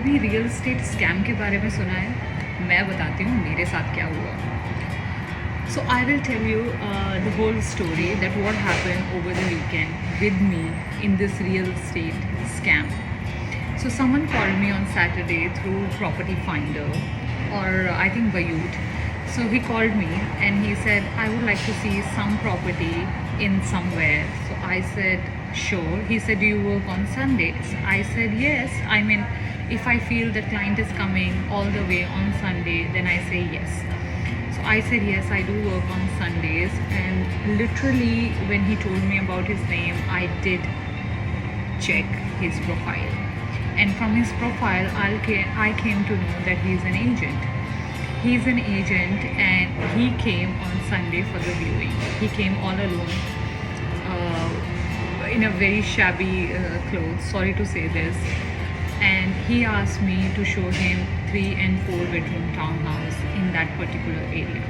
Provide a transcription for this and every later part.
कभी real estate scam के बारे में सुना है? मैं बताती हूँ मेरे साथ क्या हुआ. So I will tell you the whole story that what happened over the weekend with me in this real estate scam. So someone called me on Saturday through Property Finder, or I think Bayut. So he called me and he said, I would like to see some property in somewhere. So I said, sure. He said, do you work on Sundays? I said, yes. I mean, if I feel the client is coming all the way on Sunday, then I say yes. So I said, yes, I do work on Sundays. And literally, when he told me about his name, I did check his profile. And from his profile, I came to know that he's an agent. He's an agent and he came on Sunday for the viewing. He came all alone in a very shabby clothes, sorry to say this. And he asked me to show him 3 and 4 bedroom townhouse in that particular area.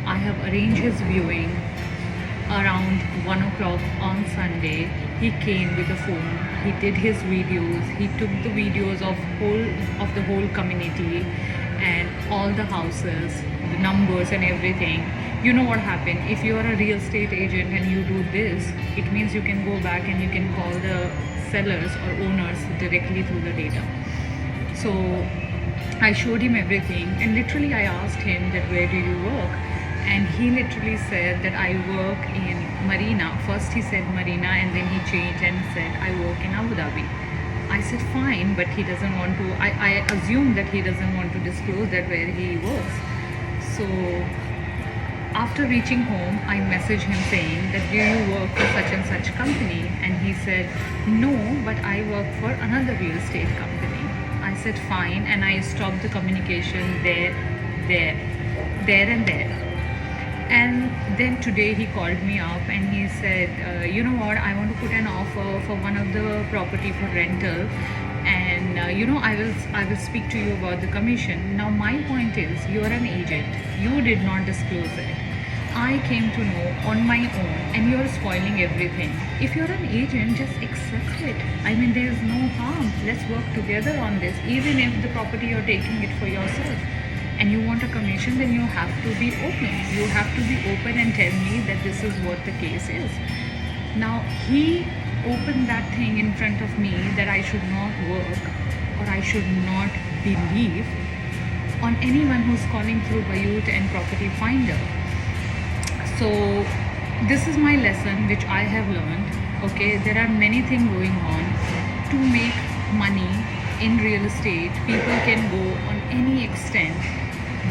I have arranged his viewing around 1 o'clock on Sunday. He came with a phone. He did his videos. He took the videos of the whole community and all the houses, the numbers and everything. You know what happened? If you are a real estate agent and you do this, it means you can go back and you can call the sellers or owners directly through the data. So I showed him everything and literally I asked him that where do you work? And he literally said that I work in Marina. First he said Marina and then he changed and said I work in Abu Dhabi. I said fine, but he doesn't want to, I assume that he doesn't want to disclose that where he works. So after reaching home, I messaged him saying that do you work for such and such company? And he said no, but I work for another real estate company. I said fine, and I stopped the communication there. And then today he called me up and he said, you know what, I want to put an offer for one of the property for rental, and I will speak to you about the commission. Now my point is, you are an agent, you did not disclose it. I came to know on my own and you are spoiling everything. If you're an agent, just accept it. I mean, there is no harm. Let's work together on this. Even if the property you're taking it for yourself and you want a commission, then you have to be open. You have to be open and tell me that this is what the case is. Now, he opened that thing in front of me that I should not work or I should not believe on anyone who's calling through Bayut and Property Finder. So, this is my lesson which I have learned. Okay, there are many things going on to make money in real estate. People can go on any extent,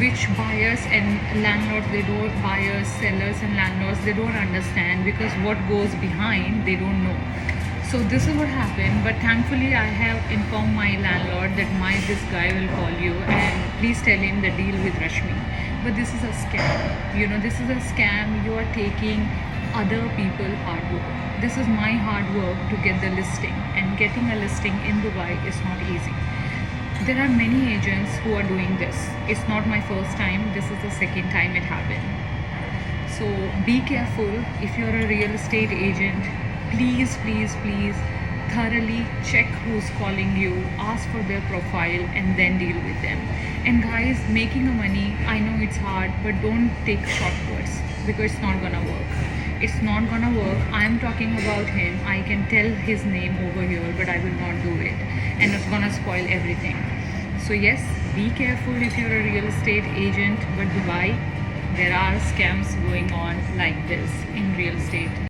which buyers and landlords, buyers, sellers and landlords, they don't understand, because what goes behind, they don't know. So this is what happened, but thankfully I have informed my landlord that this guy will call you and please tell him the deal with Rashmi. But this is a scam. This is a scam. You are taking other people's hard work. This is my hard work to get the listing, and getting a listing in Dubai is not easy. There are many agents who are doing this. It's not my first time. This is the second time it happened. So be careful. If you're a real estate agent, please thoroughly check who's calling you, ask for their profile and then deal with them. And guys, making a money, I know it's hard, but don't take shortcuts, because it's not gonna work. It's not gonna work. I'm talking about him. I can tell his name over here, but I will not do it. And it's gonna spoil everything. So yes, be careful if you're a real estate agent, but Dubai, there are scams going on like this in real estate.